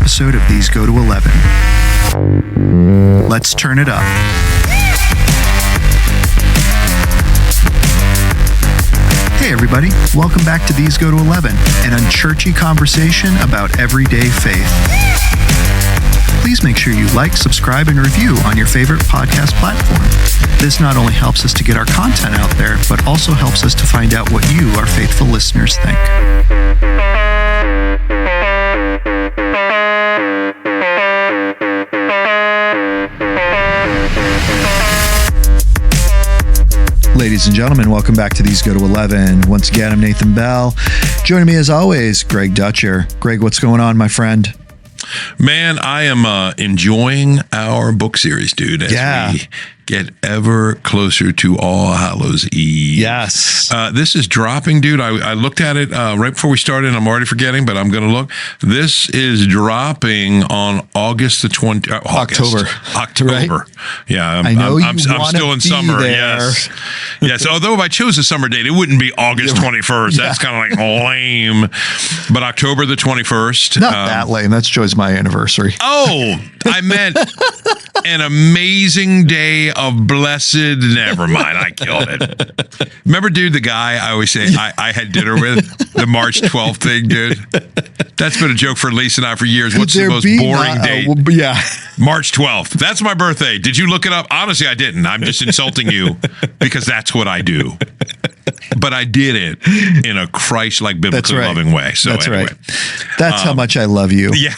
episode of These Go to 11. Let's turn it up. Hey everybody, welcome back to These Go to 11, an unchurchy conversation about everyday faith. Please make sure you like, subscribe, and review on your favorite podcast platform. This not only helps us to get our content out there, but also helps us to find out what you, our faithful listeners, think. Ladies and gentlemen, welcome back to These Go to 11. Once again, I'm Nathan Bell. Joining me as always, Greg Dutcher. Greg, what's going on, my friend? Man, I am enjoying our book series, dude, as we get ever closer to All Hallows Eve. Yes. This is dropping, dude. I looked at it right before we started, and I'm already forgetting, but I'm going to look. This is dropping on August the 20th. October. Right? Yeah, I'm still in summer. There. Yes. Although if I chose a summer date, it wouldn't be August 21st. That's kind of like lame. But October the 21st. Not that lame. That's Joy's my anniversary. Oh, I meant an amazing day of blessed. Never mind. I killed it. Remember, dude, the guy I always say I had dinner with, the March 12th thing, dude? That's been a joke for Lisa and I for years. What's the most boring date? March 12th. That's my birthday. Did you look it up? Honestly, I didn't. I'm just insulting you because that's what I do. But I did it in a Christ-like, biblically loving way. So that's anyway. right. That's how much I love you. Yeah.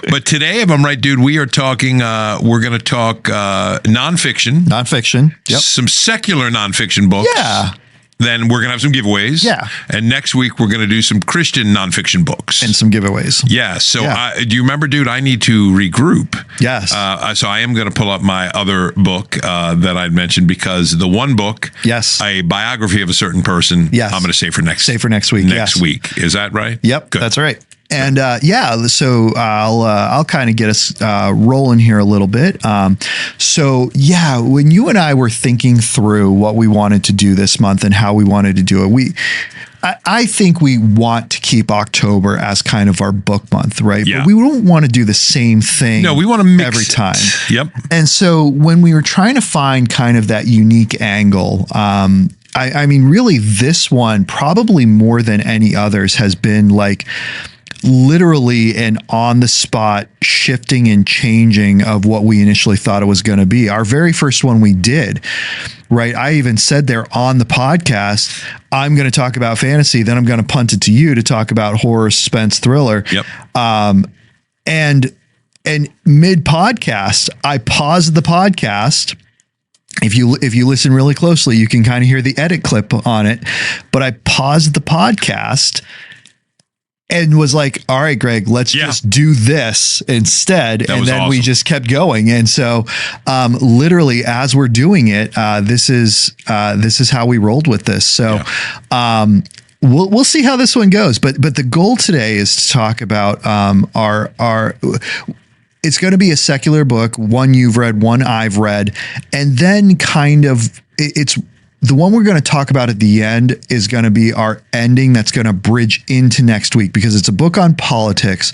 But today, if I'm right, dude, we are talking, we're going to talk nonfiction. Nonfiction. Yep. Some secular nonfiction books. Yeah. Then we're going to have some giveaways. Yeah. And next week, we're going to do some Christian nonfiction books. And some giveaways. Yeah. So do you remember, dude, I need to regroup. Yes. So I am going to pull up my other book that I'd mentioned because the one book, a biography of a certain person, I'm going to save for next week. Next week. Is that right? Yep. Good. That's right. And so I'll kind of get us rolling here a little bit. When you and I were thinking through what we wanted to do this month and how we wanted to do it, I think we want to keep October as kind of our book month, right? Yeah. But we don't want to do the same thing. No, we want to mix every time. Yep. And so when we were trying to find kind of that unique angle, I mean, really, this one probably more than any others has been like literally an on-the-spot shifting and changing of what we initially thought it was going to be. Our very first one we did, right? I even said there on the podcast, I'm going to talk about fantasy, then I'm going to punt it to you to talk about horror, suspense, thriller. Yep. And mid-podcast, I paused the podcast. If you listen really closely, you can kind of hear the edit clip on it. But I paused the podcast and was like, all right, Greg, let's just do this instead. And then we just kept going. And so literally as we're doing it, this is how we rolled with this. So we'll see how this one goes. But the goal today is to talk about our it's going to be a secular book, one you've read, one I've read, and then kind of it's the one we're going to talk about at the end is going to be our ending that's going to bridge into next week because it's a book on politics.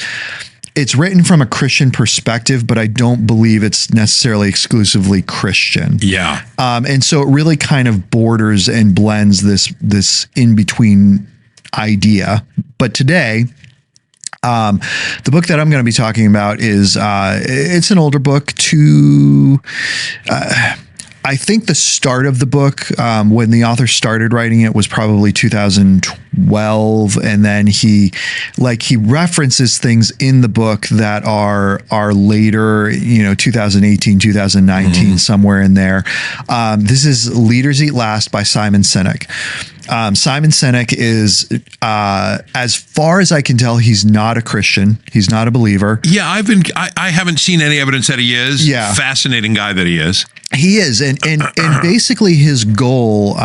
It's written from a Christian perspective, but I don't believe it's necessarily exclusively Christian. Yeah. And so it really kind of borders and blends this in-between idea. But today, the book that I'm going to be talking about is it's an older book. I think the start of the book, when the author started writing it, was probably 2012, and then he references things in the book that are later, 2018, 2019, somewhere in there. This is Leaders Eat Last by Simon Sinek. Simon Sinek is, as far as I can tell, he's not a Christian. He's not a believer. Yeah, I haven't seen any evidence that he is. Yeah. Fascinating guy that he is. He is. And basically his goal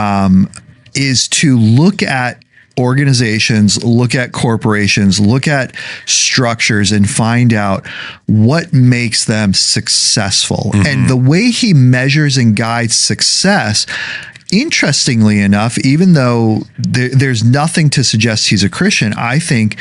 is to look at organizations, look at corporations, look at structures and find out what makes them successful. And the way he measures and guides success, interestingly enough, even though there's nothing to suggest he's a Christian, I think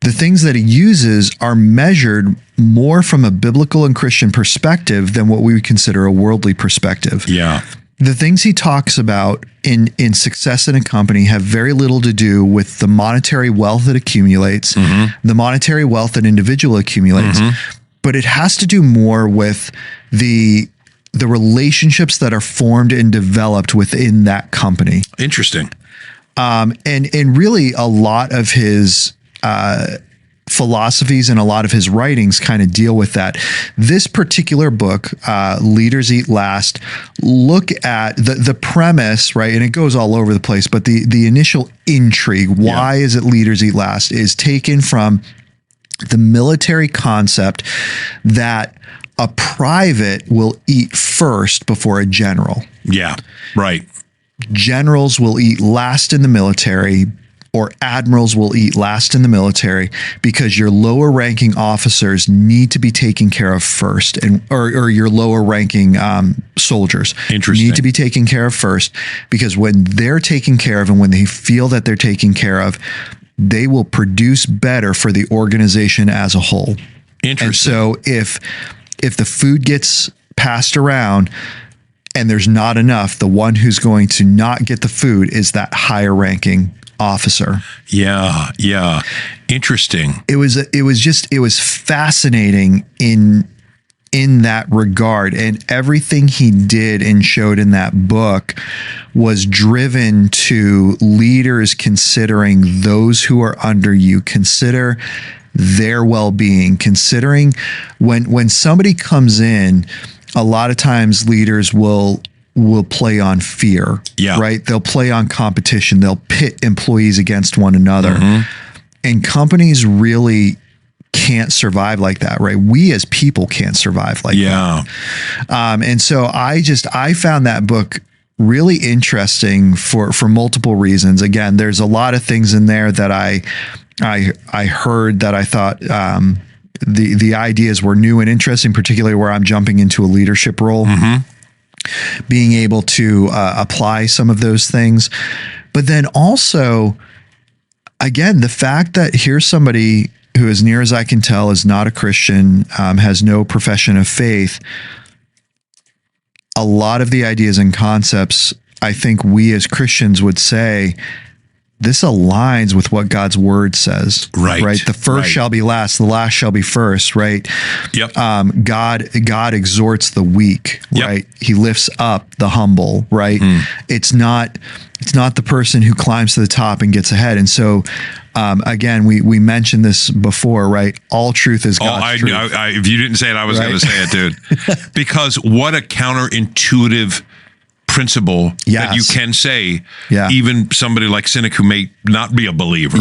the things that he uses are measured more from a biblical and Christian perspective than what we would consider a worldly perspective. Yeah. The things he talks about in success in a company have very little to do with the monetary wealth that accumulates, the monetary wealth that individual accumulates, but it has to do more with the relationships that are formed and developed within that company. Interesting. And really a lot of his philosophies and a lot of his writings kind of deal with that. This particular book, Leaders Eat Last, look at the premise, right? And it goes all over the place, but the initial intrigue, why is it Leaders Eat Last, is taken from the military concept that a private will eat first before a general. Yeah, right. Generals will eat last in the military, or admirals will eat last in the military, because your lower ranking officers need to be taken care of first, and or your lower ranking soldiers need to be taken care of first, because when they're taken care of and when they feel that they're taken care of, they will produce better for the organization as a whole. Interesting. And so if the food gets passed around and there's not enough, the one who's going to not get the food is that higher ranking officer. Yeah. Yeah. Interesting. It was fascinating in that regard. And everything he did and showed in that book was driven to leaders considering those who are under you, consider their well-being, considering when somebody comes in, a lot of times leaders will play on fear, right? They'll play on competition. They'll pit employees against one another. And companies really can't survive like that, right? We as people can't survive like that. And so I found that book really interesting for multiple reasons. Again, there's a lot of things in there that I heard that I thought the ideas were new and interesting, particularly where I'm jumping into a leadership role, being able to apply some of those things. But then also, again, the fact that here's somebody who, as near as I can tell, is not a Christian, has no profession of faith. A lot of the ideas and concepts, I think we as Christians would say, this aligns with what God's word says, right? The first shall be last, the last shall be first, right? Yep. God exhorts the weak, right? He lifts up the humble, right? It's not the person who climbs to the top and gets ahead. And so, again, we mentioned this before, right? All truth is God's truth. If you didn't say it, I was going to say it, dude. Because what a counterintuitive principle that you can say, even somebody like Sinek, who may not be a believer,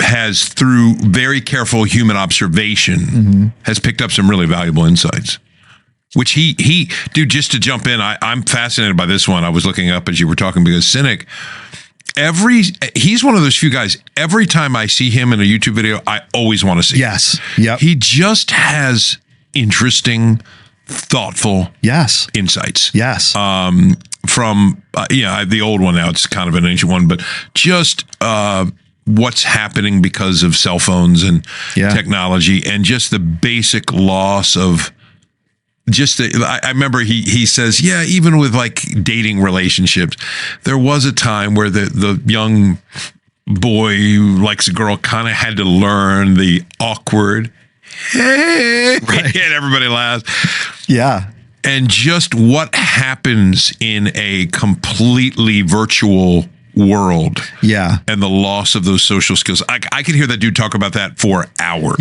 has, through very careful human observation, has picked up some really valuable insights. Which he dude, just to jump in, I'm fascinated by this one. I was looking up as you were talking, because Sinek, he's one of those few guys, every time I see him in a YouTube video, I always want to see him. He just has interesting, thoughtful insights. From the old one, now it's kind of an ancient one, but just what's happening because of cell phones and technology, and just the basic loss of I remember he says, even with like dating relationships, there was a time where the young boy who likes a girl kind of had to learn the awkward, hey, and everybody laughs. And just what happens in a completely virtual world. And the loss of those social skills. I could hear that dude talk about that for hours.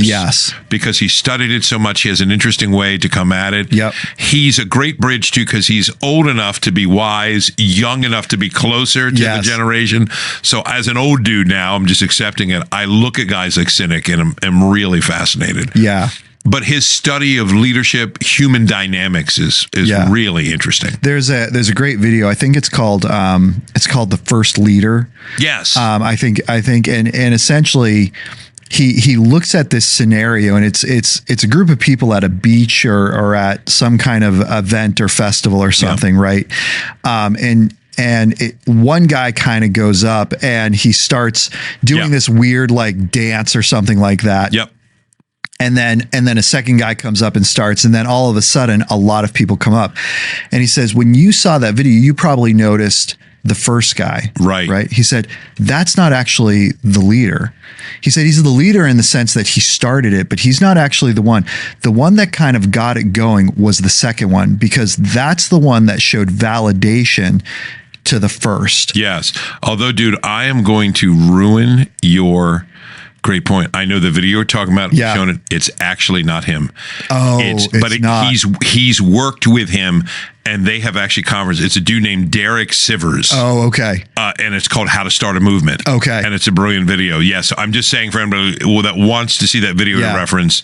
Because he studied it so much. He has an interesting way to come at it. He's a great bridge too, because he's old enough to be wise, young enough to be closer to the generation. So as an old dude now, I'm just accepting it. I look at guys like Sinek and I'm really fascinated. But his study of leadership, human dynamics is really interesting. There's a great video. I think it's called The First Leader. I think and essentially he looks at this scenario, and it's a group of people at a beach or at some kind of event or festival or something, right? And one guy kind of goes up and he starts doing this weird like dance or something like that. Yep. And then a second guy comes up and starts, and then all of a sudden a lot of people come up, and he says, when you saw that video, you probably noticed the first guy. Right. He said, that's not actually the leader. He said he's the leader in the sense that he started it, but he's not actually the one. The one that kind of got it going was the second one, because that's the one that showed validation to the first. Yes. Although, dude, I am going to ruin your great point. I know the video you're talking about. Yeah. Shown it. It's actually not him. Oh, but not. He's worked with him, and they have actually conferenced. It's a dude named Derek Sivers. Oh, okay. And it's called How to Start a Movement. Okay. And it's a brilliant video. Yes. So I'm just saying for anybody that wants to see that video to reference,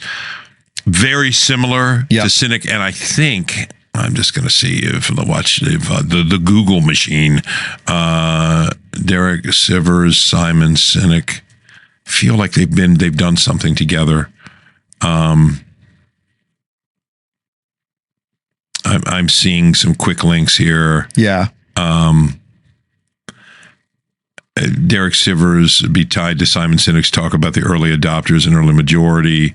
very similar to Sinek, and I think. I'm just going to see if I watch the Google machine. Derek Sivers, Simon Sinek. Feel like they've done something together. I'm seeing some quick links here. Yeah. Derek Sivers be tied to Simon Sinek's talk about the early adopters and early majority.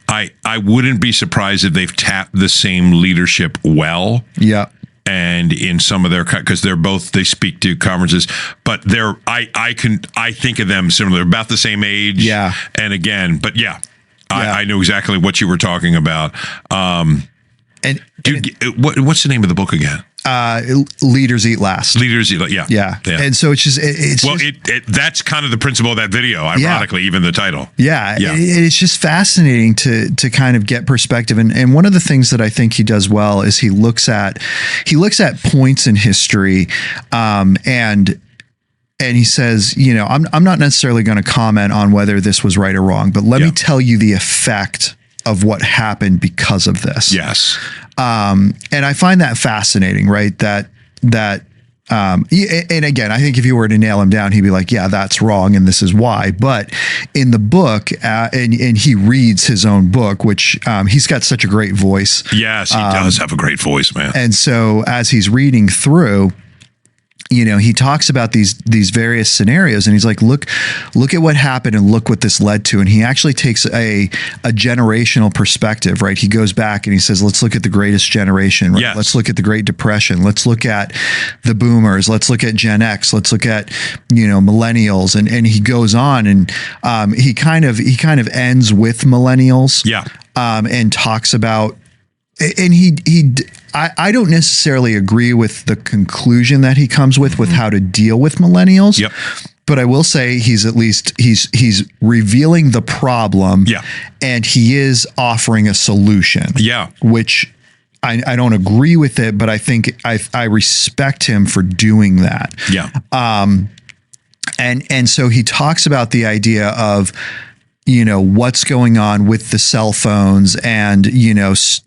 I wouldn't be surprised if they've tapped the same leadership well. Yeah. And in some of their, because they speak to conferences, but I think of them similar. They're about the same age. Yeah. And again, but I know exactly what you were talking about. And dude, what's the name of the book again? Leaders Eat Last. Leaders Eat Last. Yeah. And so it's just, that's kind of the principle of that video, ironically, even the title. Yeah. It's just fascinating to kind of get perspective. And one of the things that I think he does well is he looks at points in history, and he says, I'm not necessarily going to comment on whether this was right or wrong, but let me tell you the effect of what happened because of this. Yes. And I find that fascinating, right? And again, I think if you were to nail him down, he'd be like, yeah, that's wrong. And this is why. But in the book, and he reads his own book, which he's got such a great voice. Yes, he does have a great voice, man. And so as he's reading through, he talks about these various scenarios, and he's like, look at what happened and look what this led to. And he actually takes a generational perspective, right? He goes back and he says, let's look at the greatest generation, right? Yes. Let's look at the Great Depression. Let's look at the boomers. Let's look at Gen X. Let's look at, millennials. And he goes on, and he kind of ends with millennials. Yeah. And talks about, and I don't necessarily agree with the conclusion that he comes with how to deal with millennials. Yep. But I will say he's revealing the problem. Yeah. And he is offering a solution. Yeah. Which I don't agree with it, but I think I respect him for doing that. Yeah. And so he talks about the idea of, what's going on with the cell phones and, millennials,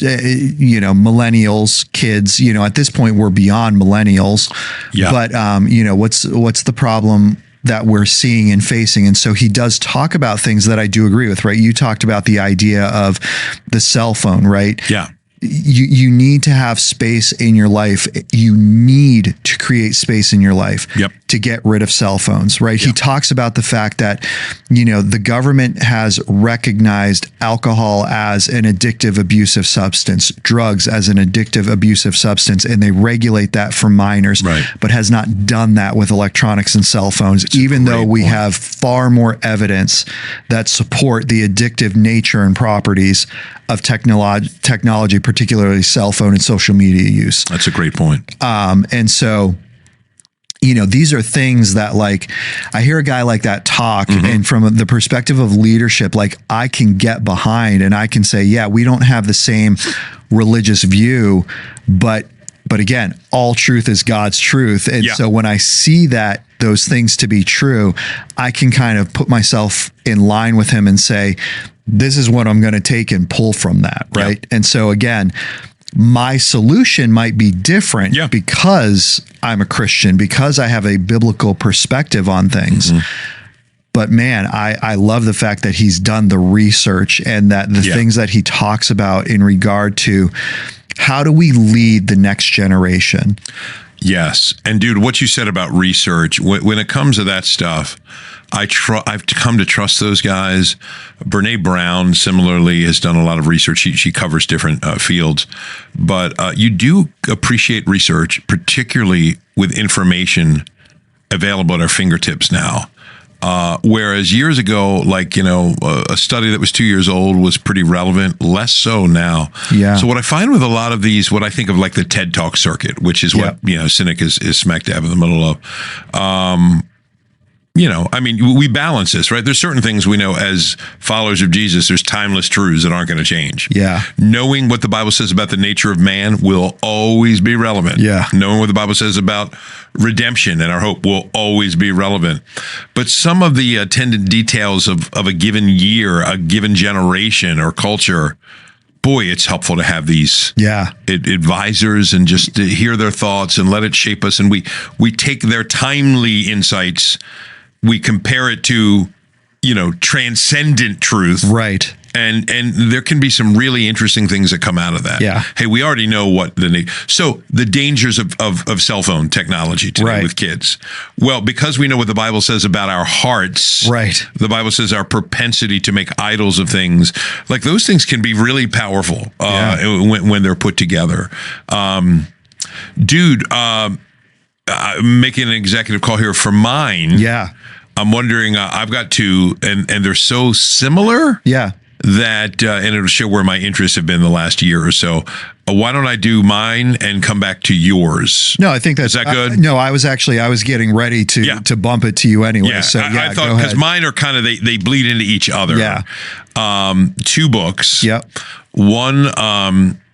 kids, at this point we're beyond millennials. Yeah. But, what's the problem that we're seeing and facing? And so he does talk about things that I do agree with, right? You talked about the idea of the cell phone, right? Yeah. You need to have space in your life. You need to create space in your life to get rid of cell phones, right? He talks about the fact that, the government has recognized alcohol as an addictive, abusive substance, drugs as an addictive, abusive substance, and they regulate that for minors, but has not done that with electronics and cell phones, even though we have far more evidence that support the addictive nature and properties of technology, particularly cell phone and social media use. That's a great point. And so, these are things that, like, I hear a guy like that talk, and from the perspective of leadership, like, I can get behind and I can say, yeah, we don't have the same religious view, but again, all truth is God's truth. And so when I see those things to be true, I can kind of put myself in line with him and say, this is what I'm going to take and pull from that. Right. And so again, my solution might be different because I'm a Christian, because I have a biblical perspective on things. But man, I love the fact that he's done the research and that the things that he talks about in regard to how do we lead the next generation? Yes. And dude, what you said about research, when it comes to that stuff, I've come to trust those guys. Brene Brown similarly has done a lot of research. She covers different fields, but you do appreciate research, particularly with information available at our fingertips now. Whereas years ago, like, a study that was 2 years old was pretty relevant, less so now. Yeah. So what I find with a lot of these, what I think of like the TED Talk circuit, which is what, Sinek is smack dab in the middle of. We balance this, right? There's certain things we know as followers of Jesus, there's timeless truths that aren't going to change. Yeah. Knowing what the Bible says about the nature of man will always be relevant. Yeah. Knowing what the Bible says about redemption and our hope will always be relevant. But some of the attendant details of a given year, a given generation or culture, boy, it's helpful to have these advisors and just to hear their thoughts and let it shape us. And we take their timely insights, we compare it to, transcendent truth. Right. And there can be some really interesting things that come out of that. Yeah. Hey, we already know the dangers of cell phone technology today with kids. Well, because we know what the Bible says about our hearts. Right. The Bible says our propensity to make idols of things, like those things can be really powerful when they're put together. Dude, making an executive call here for mine. Yeah. I'm wondering, I've got two, and they're so similar. Yeah. That and it'll show where my interests have been the last year or so. Why don't I do mine and come back to yours? No, I think that's Is that good? No, I was getting ready to bump it to you anyway. Yeah. So I thought because mine are kind of they bleed into each other. Yeah. 2 books. Yep. One.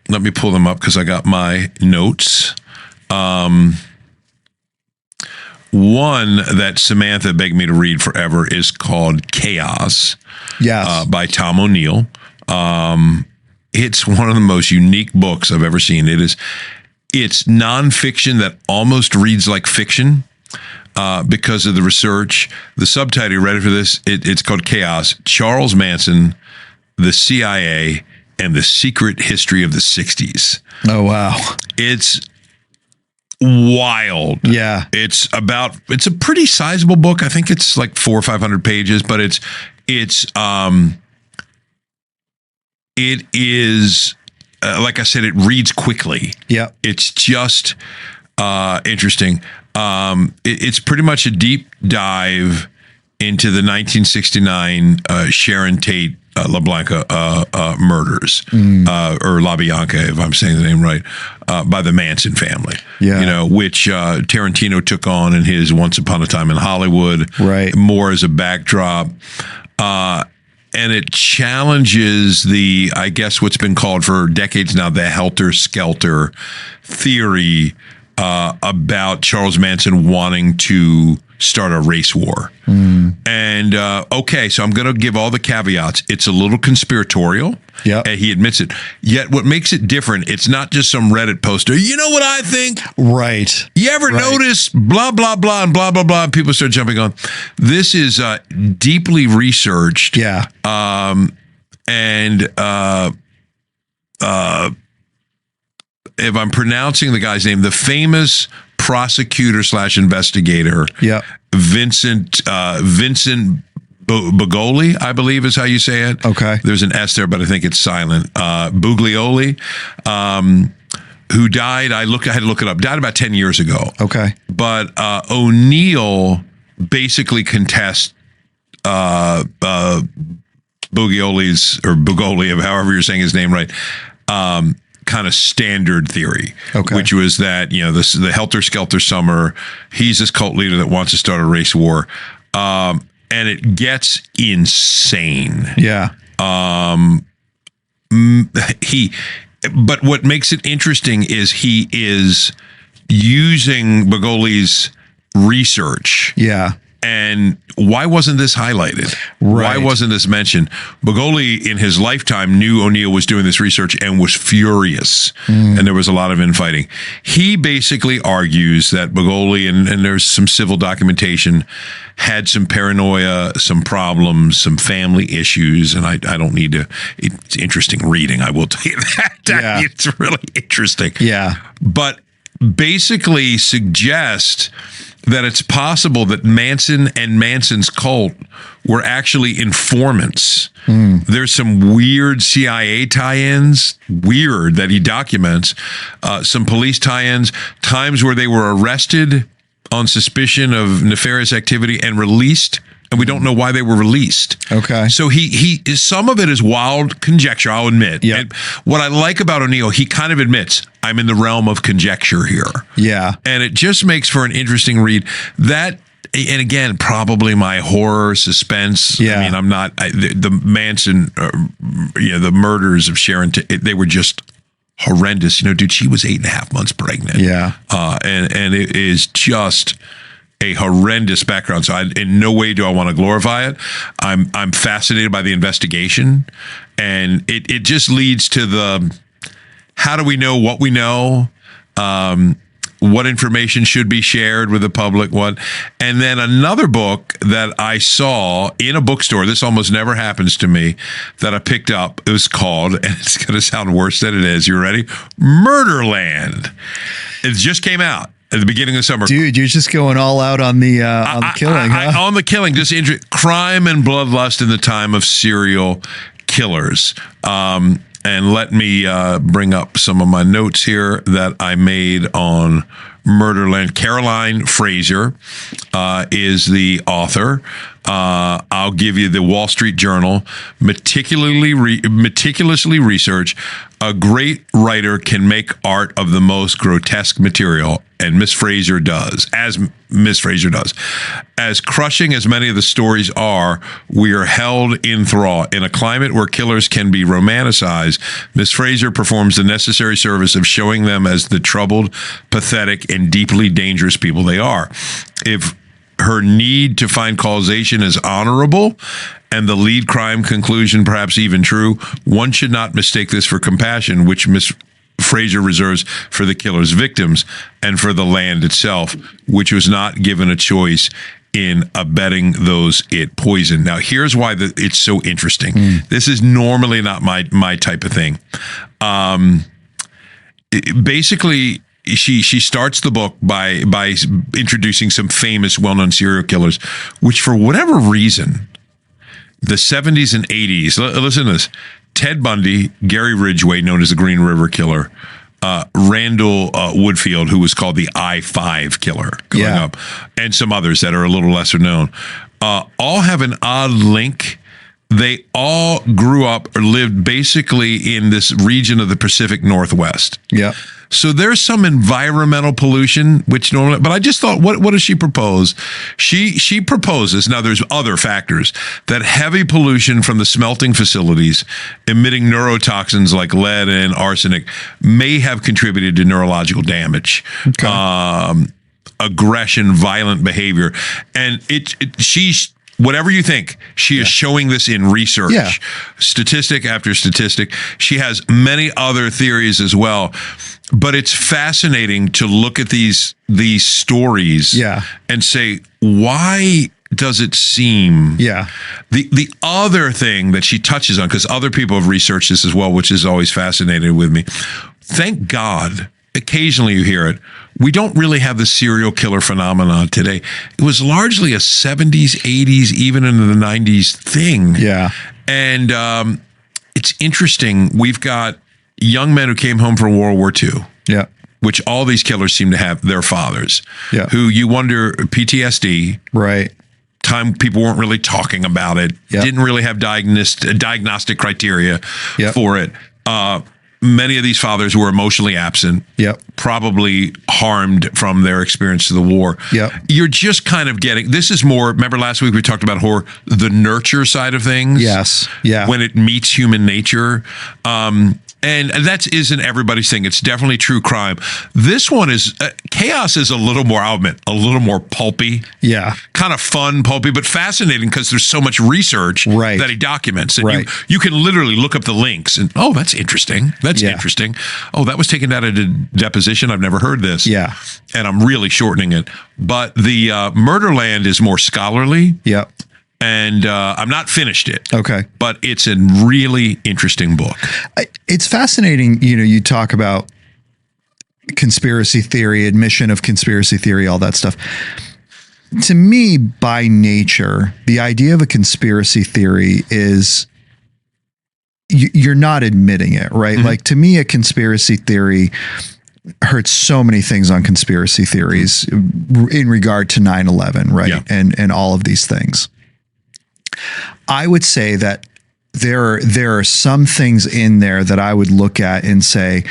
Let me pull them up because I got my notes. One that Samantha begged me to read forever is called Chaos. Yes. By Tom O'Neill. It's one of the most unique books I've ever seen. It's nonfiction that almost reads like fiction because of the research. The subtitle, you ready for this? It's called Chaos: Charles Manson, the CIA, and the Secret History of the 60s. Oh, wow. It's wild. Yeah. It's a pretty sizable book. I think it's like 400 or 500 pages, but it is like I said, it reads quickly. Yeah. It's just interesting. It's pretty much a deep dive into the 1969 Sharon Tate LaBianca murders, or LaBianca, if I'm saying the name right, by the Manson family. Yeah. Which Tarantino took on in his Once Upon a Time in Hollywood. Right. More as a backdrop. And it challenges I guess what's been called for decades now, the helter-skelter theory about Charles Manson wanting to start a race war. And okay, so I'm going to give all the caveats. It's a little conspiratorial. Yeah, and he admits it. Yet what makes it different, it's not just some Reddit poster. You know what I think? Right. You ever notice blah, blah, blah, and blah, blah, blah, and people start jumping on. This is deeply researched. Yeah. And if I'm pronouncing the guy's name, the famous prosecutor / investigator, Vincent Bugoli, I believe is how you say it. Okay. There's an S there, but I think it's silent. Buglioli, who died, I had to look it up, died about 10 years ago. Okay. But O'Neill basically contests Buglioli's, or Bugoli, however you're saying his name right, kind of standard theory, which was that, the helter-skelter summer, he's this cult leader that wants to start a race war. And it gets insane. Yeah. But what makes it interesting is he is using Bugoli's research. Yeah. And why wasn't this highlighted? Right. Why wasn't this mentioned? Bugoli, in his lifetime, knew O'Neill was doing this research and was furious. And there was a lot of infighting. He basically argues that Bugoli, and there's some civil documentation, had some paranoia, some problems, some family issues. And I don't need to, it's interesting reading, I will tell you that. Yeah. It's really interesting. Yeah. But basically suggest that it's possible that Manson and Manson's cult were actually informants. There's some weird CIA tie-ins, weird that he documents, some police tie-ins, times where they were arrested on suspicion of nefarious activity and released, and we don't know why they were released. Okay. So he some of it is wild conjecture, I'll admit. Yeah. And what I like about O'Neill, he kind of admits, I'm in the realm of conjecture here. Yeah. And it just makes for an interesting read. That, and again, probably my horror suspense. Yeah. I mean, I'm not, the Manson, the murders of Sharon, they were just horrendous. Dude, she was 8.5 months pregnant. Yeah. And it is just a horrendous background. So in no way do I want to glorify it. I'm fascinated by the investigation, and it just leads to the, how do we know what we know? What information should be shared with the public? And then another book that I saw in a bookstore, this almost never happens to me, that I picked up. It was called, and it's going to sound worse than it is. You ready? Murderland. It just came out at the beginning of the summer. Dude, you're just going all out on the killing, huh? On the killing, just crime and bloodlust in the time of serial killers. And let me bring up some of my notes here that I made on Murderland. Caroline Fraser is the author. I'll give you the Wall Street Journal. Meticulously researched. A great writer can make art of the most grotesque material, and Miss Fraser does. As crushing as many of the stories are, we are held in thrall. In a climate where killers can be romanticized, Miss Fraser performs the necessary service of showing them as the troubled, pathetic, and deeply dangerous people they are. If her need to find causation is honorable, and the lead crime conclusion perhaps even true, one should not mistake this for compassion, which Miss Fraser reserves for the killer's victims and for the land itself, which was not given a choice in abetting those it poisoned. Now, here's why it's so interesting. This is normally not my type of thing. Basically, she starts the book by introducing some famous, well-known serial killers, which for whatever reason, the 70s and 80s, listen to this: Ted Bundy, Gary Ridgway, known as the Green River Killer, Randall Woodfield, who was called the I-5 Killer growing up, and some others that are a little lesser known, all have an odd link. They all grew up or lived basically in this region of the Pacific Northwest. Yeah. So there's some environmental pollution, which normally, but I just thought, what does she propose? She proposes, now there's other factors, that heavy pollution from the smelting facilities emitting neurotoxins like lead and arsenic may have contributed to neurological damage. Okay. Aggression, violent behavior. And she's, whatever you think, she is showing this in research, statistic after statistic. She has many other theories as well. But it's fascinating to look at these stories and say, why does it seem? Yeah. The other thing that she touches on, because other people have researched this as well, which is always fascinating with me. Thank God, occasionally you hear it. We don't really have the serial killer phenomenon today. It was largely a 70s, 80s, even into the 90s thing. Yeah. And it's interesting. We've got young men who came home from World War II. Yeah. Which all these killers seem to have their fathers. Yeah. Who you wonder, PTSD. Right. Time people weren't really talking about it. Yep. Didn't really have diagnostic criteria for it. Many of these fathers were emotionally absent. Yep. Probably harmed from their experience of the war. Yep. You're just kind of getting, this is more, remember last week we talked about horror, the nurture side of things. Yes. Yeah. When it meets human nature. And that isn't everybody's thing. It's definitely true crime. This one is, Chaos is a little more, I'll admit, a little more pulpy. Yeah. Kind of fun, pulpy, but fascinating because there's so much research that he documents. And you can literally look up the links and, oh, that's interesting. That's interesting. Oh, that was taken out of a deposition. I've never heard this. Yeah. And I'm really shortening it. But the Murderland is more scholarly. Yep. And I'm not finished it. Okay. But it's a really interesting book. It's fascinating. You talk about conspiracy theory, admission of conspiracy theory, all that stuff. To me, by nature, the idea of a conspiracy theory is you're not admitting it, right? Mm-hmm. Like, to me, a conspiracy theory hurts so many things on conspiracy theories in regard to 9/11, right? Yeah. And all of these things. I would say that there are some things in there that I would look at and say,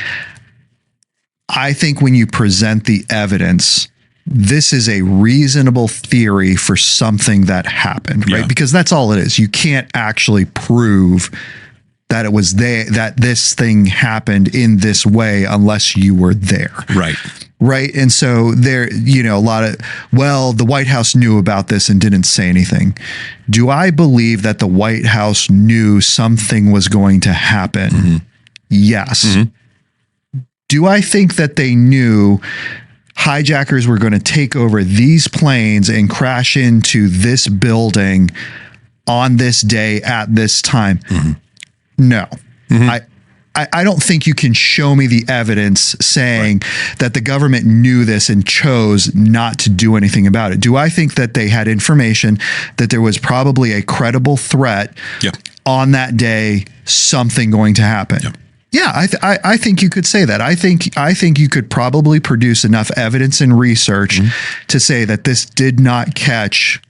I think when you present the evidence, this is a reasonable theory for something that happened, right? Yeah. Because that's all it is. You can't actually prove that it was there, that this thing happened in this way unless you were there. Right. Right. And so there, a lot of, well, the White House knew about this and didn't say anything. Do I believe that the White House knew something was going to happen? Mm-hmm. Yes. Mm-hmm. Do I think that they knew hijackers were going to take over these planes and crash into this building on this day at this time? Mm-hmm. No. Mm-hmm. I don't think you can show me the evidence saying that the government knew this and chose not to do anything about it. Do I think that they had information that there was probably a credible threat on that day, something going to happen? Yeah, I think you could say that. I think you could probably produce enough evidence and research to say that this did not catch,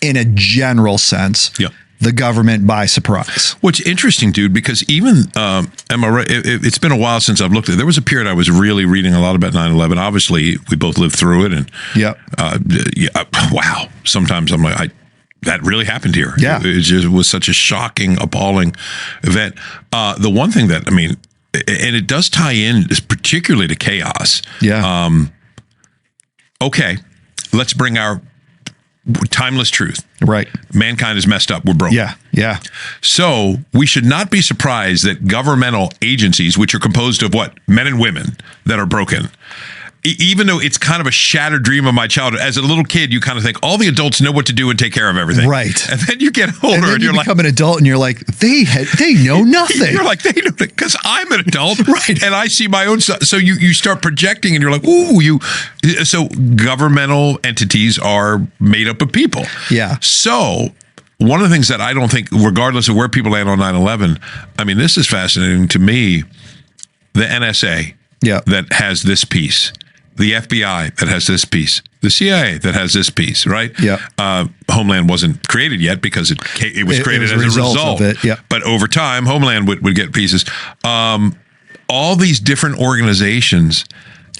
in a general sense, the government by surprise. What's interesting, dude, because even, am I right? It's been a while since I've looked at it. There was a period I was really reading a lot about 9/11. Obviously, we both lived through it. And wow. Sometimes I'm like, that really happened here. Yeah. It just was such a shocking, appalling event. The one thing that, and it does tie in particularly to chaos. Yeah. Okay, let's bring our timeless truth. Right. Mankind is messed up. We're broken. Yeah. Yeah. So we should not be surprised that governmental agencies, which are composed of what? Men and women that are broken. Even though it's kind of a shattered dream of my childhood, as a little kid, you kind of think all the adults know what to do and take care of everything. Right. And then you get older and you're like, become an adult and you're like, they know nothing. You're like, they know it because I'm an adult. Right. And I see my own stuff. So you start projecting and you're like, ooh, so governmental entities are made up of people. Yeah. So one of the things that I don't think, regardless of where people land on 9/11, this is fascinating to me, the NSA that has this piece. The FBI that has this piece, the CIA that has this piece, right? Yeah. Homeland wasn't created yet because it was created as a result of it. Yeah. But over time, Homeland would get pieces. All these different organizations,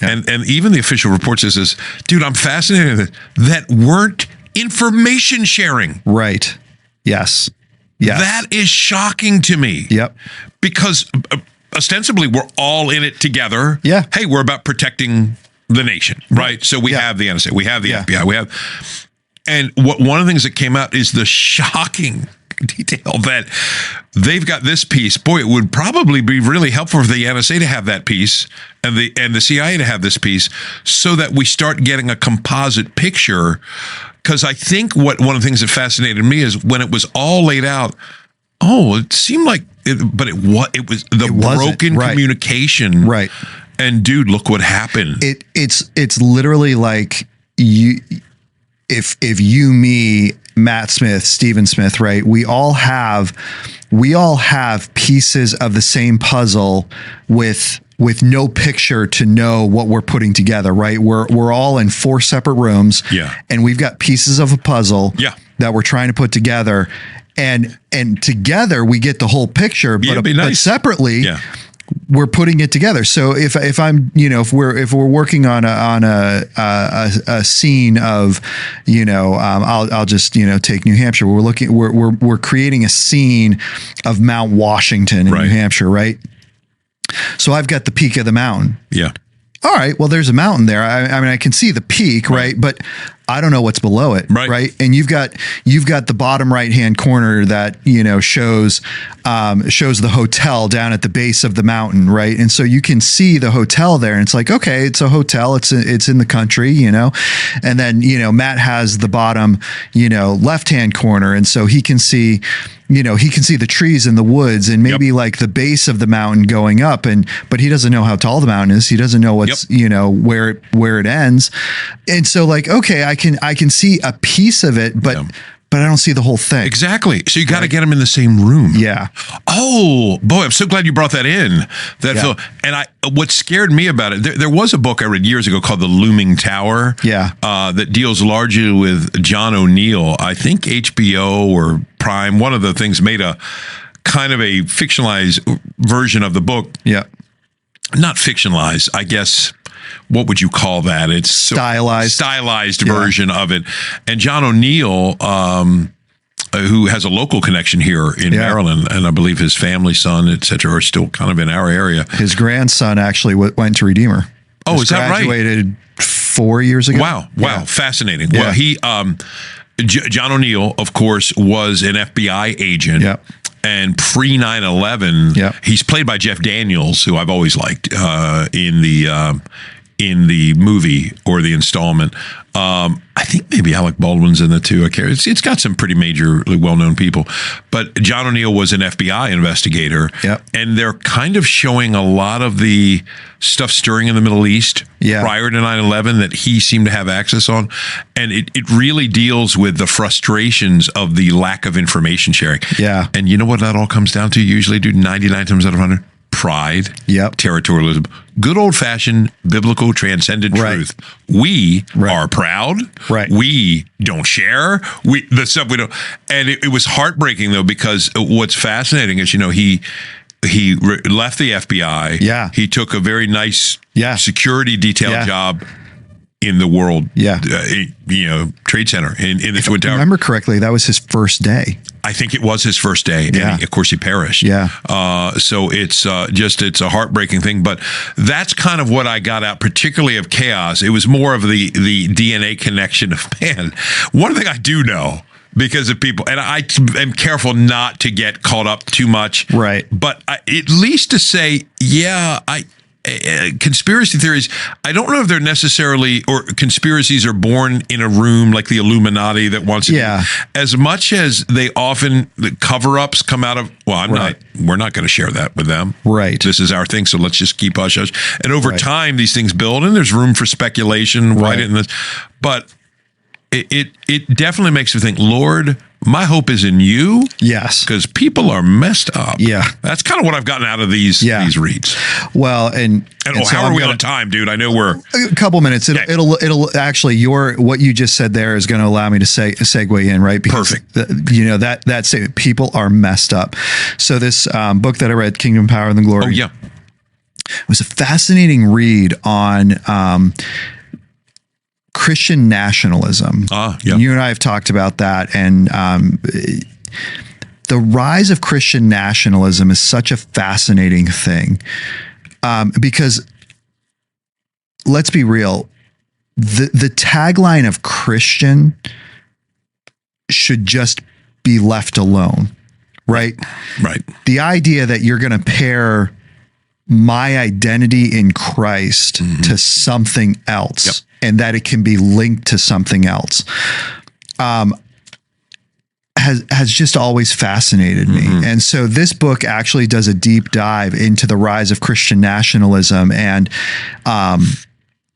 and even the official report says, dude, I'm fascinated that weren't information sharing. Right. Yes. Yes. That is shocking to me. Yep. Because ostensibly we're all in it together. Yeah. Hey, we're about protecting the nation, right? So we have the NSA, we have the FBI, and one of the things that came out is the shocking detail that they've got this piece. Boy, it would probably be really helpful for the NSA to have that piece and the CIA to have this piece so that we start getting a composite picture. Because I think one of the things that fascinated me is when it was all laid out, it seemed like it was the broken communication. Right. And dude, look what happened. It's literally like if you, me, Matt Smith, Stephen Smith, right? We all have pieces of the same puzzle with no picture to know what we're putting together, right? We're all in 4 separate rooms. Yeah. And we've got pieces of a puzzle that we're trying to put together. And together we get the whole picture, but separately we're putting it together. So if I'm, if we're working on a scene of, I'll just, take New Hampshire. We're creating a scene of Mount Washington in New Hampshire, right? So I've got the peak of the mountain. Yeah. All right. Well, there's a mountain there. I can see the peak, right? But I don't know what's below it. Right. And you've got the bottom right-hand corner that, shows the hotel down at the base of the mountain. Right. And so you can see the hotel there, and it's like, okay, it's a hotel. It's in the country, and then, Matt has the bottom, left-hand corner. And so he can see, the trees in the woods and maybe like the base of the mountain going up, but he doesn't know how tall the mountain is. He doesn't know what's, where it ends. And so like, okay, I can see a piece of it, but I don't see the whole thing. Exactly. So you got to get them in the same room. Yeah. Oh boy, I'm so glad you brought that in. Phil, and what scared me about it, there was a book I read years ago called The Looming Tower. Yeah. That deals largely with John O'Neill. I think HBO or Prime, one of the things, made a kind of a fictionalized version of the book. Yeah. Not fictionalized, I guess. What would you call that? It's stylized version of it. And John O'Neill, who has a local connection here in Maryland, and I believe his family, son, et cetera, are still kind of in our area. His grandson actually went to Redeemer. Oh, is that right? Graduated 4 years ago. Wow. Yeah. Fascinating. Yeah. Well, he, John O'Neill, of course, was an FBI agent. Yeah. And pre 9/11, he's played by Jeff Daniels, who I've always liked in the movie or the installment. I think maybe Alec Baldwin's in the too. It's got some pretty major, well-known people. But John O'Neill was an FBI investigator. Yep. And they're kind of showing a lot of the stuff stirring in the Middle East prior to 9/11 that he seemed to have access on. And it really deals with the frustrations of the lack of information sharing. Yeah. And you know what that all comes down to usually, dude? 99 times out of 100? Pride, territorialism, good old-fashioned biblical transcendent truth. We are proud. Right. We don't share. The stuff we don't. And it was heartbreaking though, because what's fascinating is, he left the FBI. Yeah. He took a very nice security detail job in the World Trade Center in the Twin Towers. If I remember correctly, that was his first day. I think it was his first day. And of course he perished. Yeah. So it's a heartbreaking thing, but that's kind of what I got out, particularly of Chaos. It was more of the DNA connection of, man, one thing I do know, because of people, and I am careful not to get caught up too much. Right. But at least to say, conspiracy theories, I don't know if they're necessarily, or conspiracies are born in a room like the Illuminati that wants to, as much as they often, the cover-ups come out of, we're not going to share that with them. Right. This is our thing, so let's just keep hush hush. And over time, these things build, and there's room for speculation. Why didn't this? But it definitely makes me think, Lord, my hope is in you. Yes. Because people are messed up. Yeah. That's kind of what I've gotten out of these reads. Well, and so how are we on time, dude? I know we're a couple minutes. It'll actually, what you just said there is going to allow me to segue in, right? Because perfect. That statement, people are messed up. So this book that I read, Kingdom, Power, and the Glory. Oh, yeah. It was a fascinating read on Christian nationalism. You and I have talked about that, and the rise of Christian nationalism is such a fascinating thing, because let's be real, the tagline of Christian should just be left alone, right? Right. The idea that you're going to pair my identity in Christ to something else, and that it can be linked to something else, has just always fascinated me. And so this book actually does a deep dive into the rise of Christian nationalism and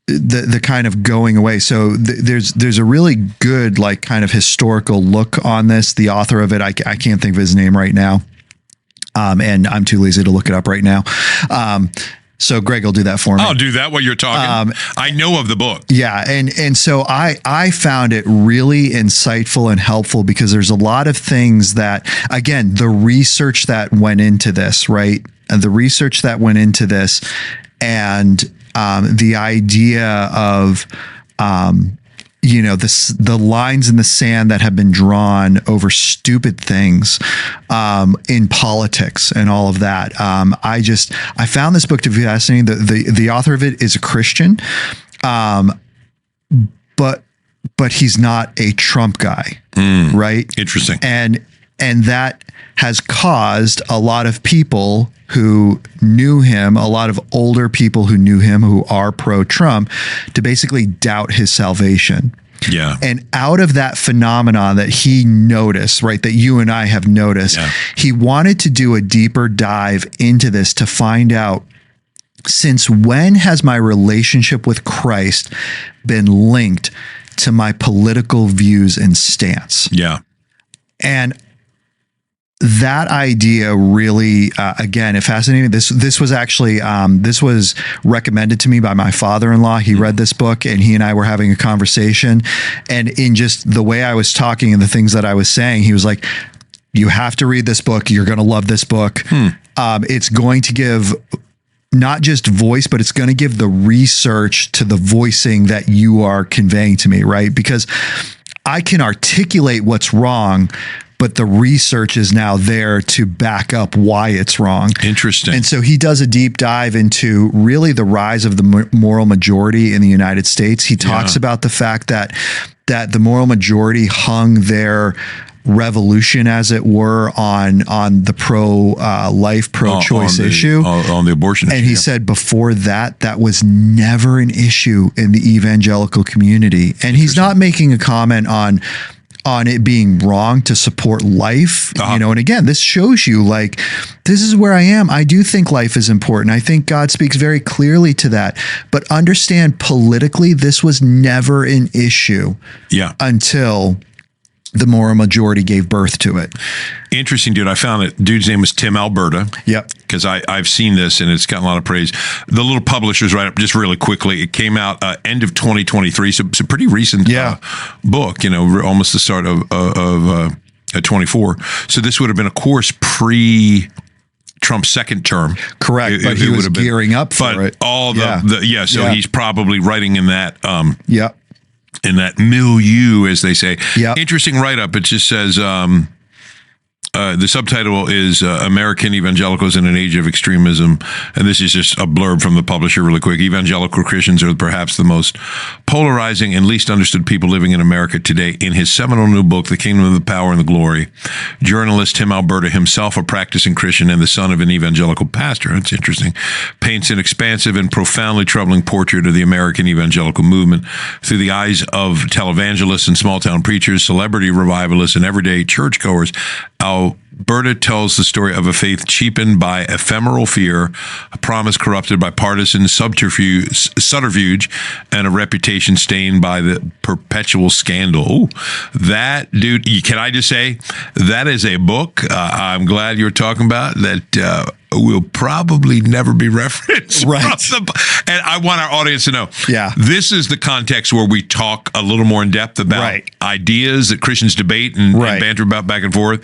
the kind of going away. So there's a really good, like, kind of historical look on this. The author of it, I can't think of his name right now. And I'm too lazy to look it up right now. So Greg will do that for me. I'll do that while you're talking. I know of the book. Yeah. And so I found it really insightful and helpful, because there's a lot of things that, again, the research that went into this, right? And the research that went into this, and the idea of, the lines in the sand that have been drawn over stupid things in politics and all of that. I found this book to be fascinating. The author of it is a Christian, but but he's not a Trump guy, right? Interesting. And that has caused a lot of people who knew him, a lot of older people who knew him, who are pro-Trump, to basically doubt his salvation. Yeah. And out of that phenomenon that he noticed, right, that you and I have noticed, he wanted to do a deeper dive into this to find out, since when has my relationship with Christ been linked to my political views and stance? Yeah. And that idea really, again, it fascinated me. This was actually, this was recommended to me by my father-in-law. He read this book and he and I were having a conversation, and in just the way I was talking and the things that I was saying, he was like, you have to read this book. You're going to love this book. It's going to give not just voice, but it's going to give the research to the voicing that you are conveying to me, right? Because I can articulate what's wrong, but the research is now there to back up why it's wrong. Interesting. And so he does a deep dive into really the rise of the moral majority in the United States. He talks about the fact that the moral majority hung their revolution, as it were, on the pro-life, pro-choice issue. On the abortion issue. And he said before that was never an issue in the evangelical community. And he's not making a comment on it being wrong to support life, you know, and again, this shows you, like, this is where I am. I do think life is important. I think God speaks very clearly to that, but understand politically, this was never an issue until the moral majority gave birth to it. Interesting, dude. I found it. Dude's name was Tim Alberta. Yep. Because I've seen this and it's gotten a lot of praise. The little publishers write up just really quickly. It came out end of 2023, so it's a pretty recent book. You know, almost the start of 24. So this would have been a course pre-Trump's second term. Correct, but he was gearing up for it. All so he's probably writing in that. In that milieu, as they say. Interesting write-up. It just says, the subtitle is American Evangelicals in an Age of Extremism. And this is just a blurb from the publisher really quick. Evangelical Christians are perhaps the most polarizing and least understood people living in America today. In his seminal new book, The Kingdom of the Power and the Glory, journalist Tim Alberta, himself a practicing Christian and the son of an evangelical pastor, that's interesting, paints an expansive and profoundly troubling portrait of the American evangelical movement through the eyes of televangelists and small-town preachers, celebrity revivalists, and everyday churchgoers. Alberta tells the story of a faith cheapened by ephemeral fear, a promise corrupted by partisan subterfuge, and a reputation stained by the perpetual scandal. Ooh, that, dude, can I just say, that is a book I'm glad you're talking about that will probably never be referenced. Right. And I want our audience to know, this is the context where we talk a little more in depth about ideas that Christians debate and banter about back and forth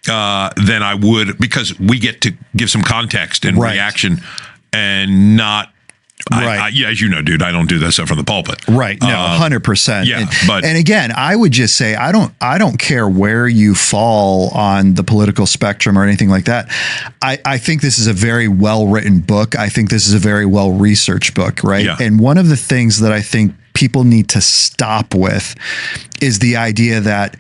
than I would, because we get to give some context and reaction and not, as you know, dude, I don't do that stuff from the pulpit. Right. No, 100%. Yeah. And again, I would just say, I don't care where you fall on the political spectrum or anything like that. I think this is a very well-written book. I think this is a very well-researched book, right? Yeah. And one of the things that I think people need to stop with is the idea that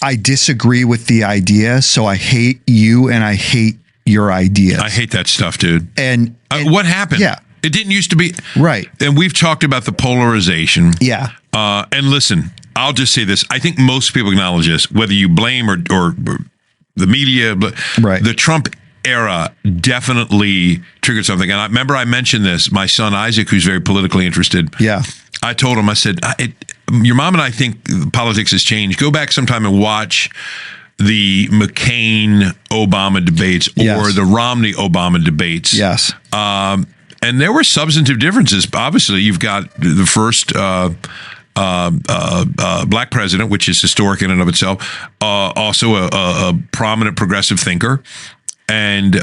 I disagree with the idea, so I hate you and I hate your ideas. I hate that stuff, dude. And what happened? Yeah. It didn't used to be. Right. And we've talked about the polarization. Yeah. And listen, I'll just say this. I think most people acknowledge this, whether you blame or the media, but the Trump era definitely triggered something. And I remember I mentioned this, my son Isaac, who's very politically interested. Yeah. I told him, I said, your mom and I think politics has changed. Go back sometime and watch the McCain-Obama debates or the Romney-Obama debates. Yes. And there were substantive differences. Obviously, you've got the first black president, which is historic in and of itself, also a prominent progressive thinker. And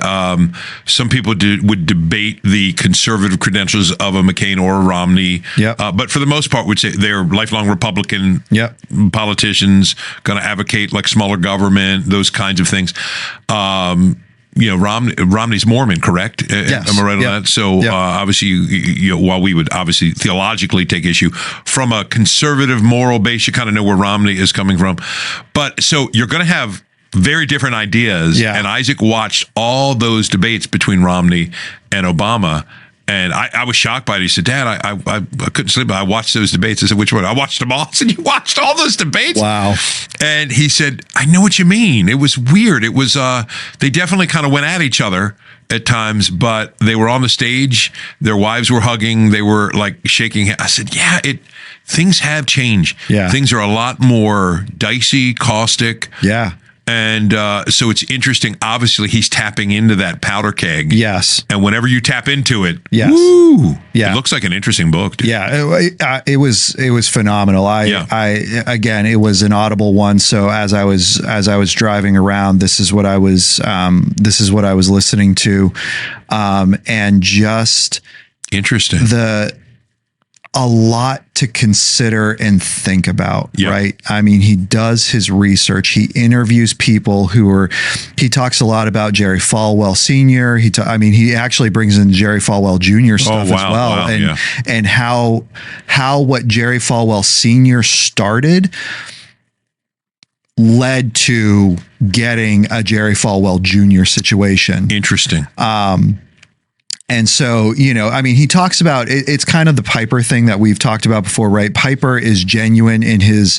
some people would debate the conservative credentials of a McCain or a Romney. But for the most part, would say they're lifelong Republican Romney's Mormon, correct? Yes. Am I right on Yep. that? So Yep. obviously, while we would obviously theologically take issue from a conservative moral base, you kind of know where Romney is coming from. But so you're going to have very different ideas. Yeah. And Isaac watched all those debates between Romney and Obama. And I was shocked by it. He said, Dad, I couldn't sleep. I watched those debates. I said, which one? I watched them all. I said, you watched all those debates? Wow. And he said, I know what you mean. It was weird. It was, they definitely kind of went at each other at times, but they were on the stage. Their wives were hugging. They were like shaking hands. I said, yeah, things have changed. Yeah. Things are a lot more dicey, caustic. Yeah. And so it's interesting. Obviously, he's tapping into that powder keg. Yes. And whenever you tap into it, Yes. woo, Yeah. it looks like an interesting book, dude. Yeah, it was phenomenal. Again, it was an audible one. So as I was driving around, this is what I was listening to, and just Interesting. A lot to consider and think about, Yep. right? I mean, he does his research. He interviews people he talks a lot about Jerry Falwell Sr. He actually brings in Jerry Falwell Jr. stuff as well. Wow, and how what Jerry Falwell Sr. started led to getting a Jerry Falwell Jr. situation. Interesting. And so, he talks about it's kind of the Piper thing that we've talked about before, right? Piper is genuine in his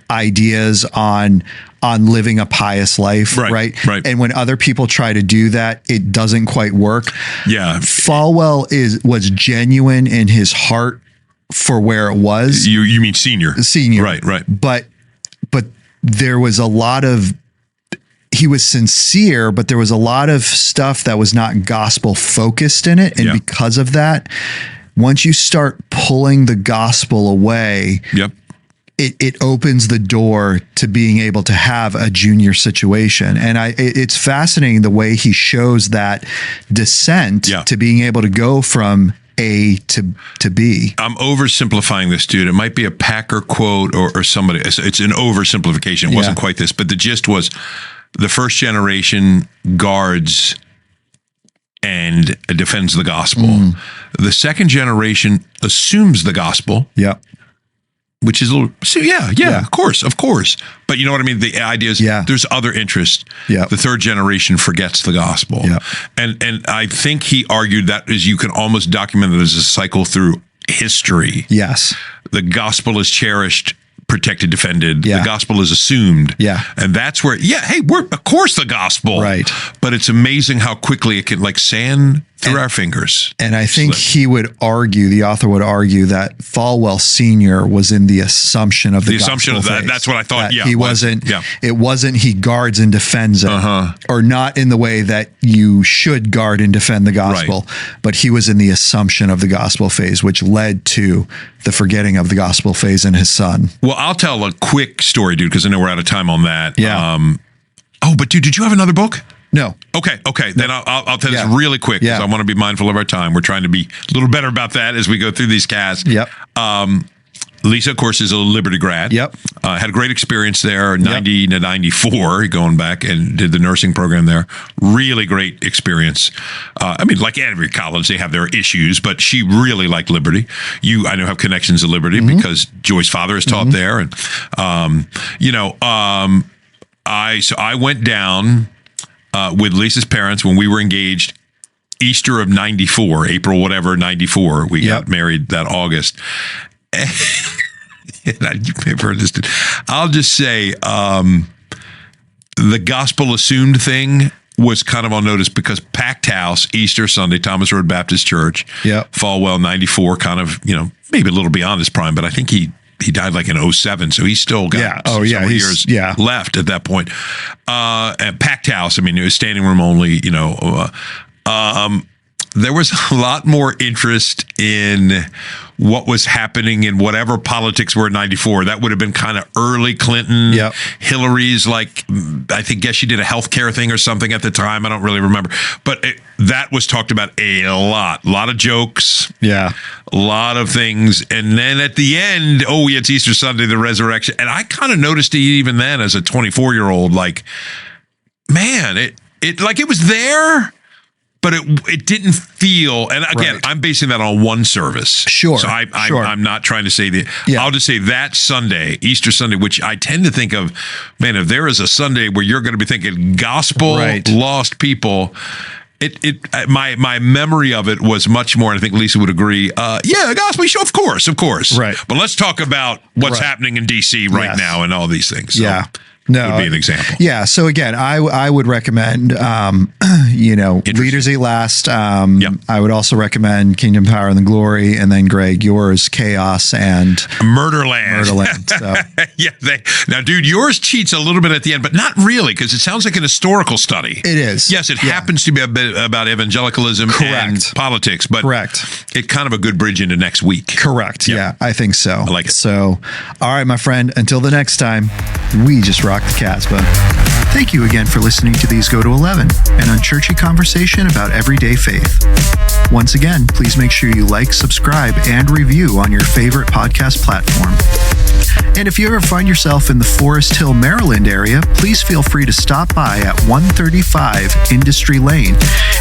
ideas on living a pious life, right? And when other people try to do that, it doesn't quite work. Yeah. Falwell was genuine in his heart for where it was. You mean senior. Right. But there was a lot of, he was sincere, but there was a lot of stuff that was not gospel focused in it. And because of that, once you start pulling the gospel away, it opens the door to being able to have a junior situation. And it's fascinating the way he shows that descent to being able to go from A to B. I'm oversimplifying this, dude. It might be a Packer quote or somebody. It's an oversimplification. It wasn't quite this, but the gist was, the first generation guards and defends the gospel. The second generation assumes the gospel. Which is a little, of course. But you know what I mean? The idea is there's other interest. The third generation forgets the gospel. And I think he argued that you can almost document it as a cycle through history. Yes. The gospel is cherished, protected, defended. The gospel is assumed. And that's where, we're, of course, the gospel. Right. But it's amazing how quickly it can, like sand through our fingers. And I think the author would argue that Falwell Sr. was in the assumption of the assumption of that. phase. That's what I thought. He wasn't, it wasn't he guards and defends it, or not in the way that you should guard and defend the gospel, but he was in the assumption of the gospel phase, which led to the forgetting of the gospel phase in his son. Well, I'll tell a quick story, dude, because I know we're out of time on that. But dude, did you have another book? No. Okay. Then I'll tell this really quick because I want to be mindful of our time. We're trying to be a little better about that as we go through these casts. Lisa, of course, is a Liberty grad. Had a great experience there, 90 to 94, going back and did the nursing program there. Really great experience. Like every college, they have their issues, but she really liked Liberty. I know have connections to Liberty because Joy's father is taught there. And, I went down with Lisa's parents when we were engaged. Easter of 94, April, whatever, 94. We got married that August. You may have heard this. I'll just say the gospel assumed thing was kind of on notice because packed house, Easter Sunday, Thomas Road Baptist Church, Falwell, 94, kind of, maybe a little beyond his prime, but I think he died like in 07, so he's still got several years left at that point. And packed house, it was standing room only, there was a lot more interest in what was happening in whatever politics were in 94. That would have been kind of early Clinton. Hillary's, I guess she did a healthcare thing or something at the time. I don't really remember. But that was talked about a lot. A lot of jokes. A lot of things. And then at the end, it's Easter Sunday, the resurrection. And I kind of noticed it even then as a 24-year-old, man, it was there, but it didn't feel. And again, Right. I'm basing that on one service. Sure. So Sure. I'm not trying to say that. Yeah. I'll just say that Sunday, Easter Sunday, which I tend to think of, man, if there is a Sunday where you're going to be thinking gospel, Right. lost people, my memory of it was much more, and I think Lisa would agree. Yeah, a gospel show, of course. Right. But let's talk about what's Right. happening in DC right Yes. now and all these things. So Yeah. No, would be an example. Yeah. So again, I would recommend, Leaders Eat Last. Yep. I would also recommend Kingdom, Power, and the Glory. And then Greg, yours, Chaos and Murderland. So. Yeah. Now, dude, yours cheats a little bit at the end, but not really, because it sounds like an historical study. It is. Yes, it happens to be a bit about evangelicalism and politics, but it kind of a good bridge into next week. Correct. Yep. Yeah, I think so. I like it. So, all right, my friend, until the next time, we just rock the Casbah. Thank you again for listening to These Go to 11, an unchurchy conversation about everyday faith. Once again, please make sure you like, subscribe, and review on your favorite podcast platform. And if you ever find yourself in the Forest Hill, Maryland area, please feel free to stop by at 135 Industry Lane,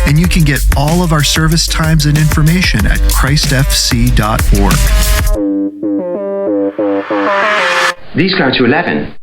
and you can get all of our service times and information at christfc.org. These go to 11.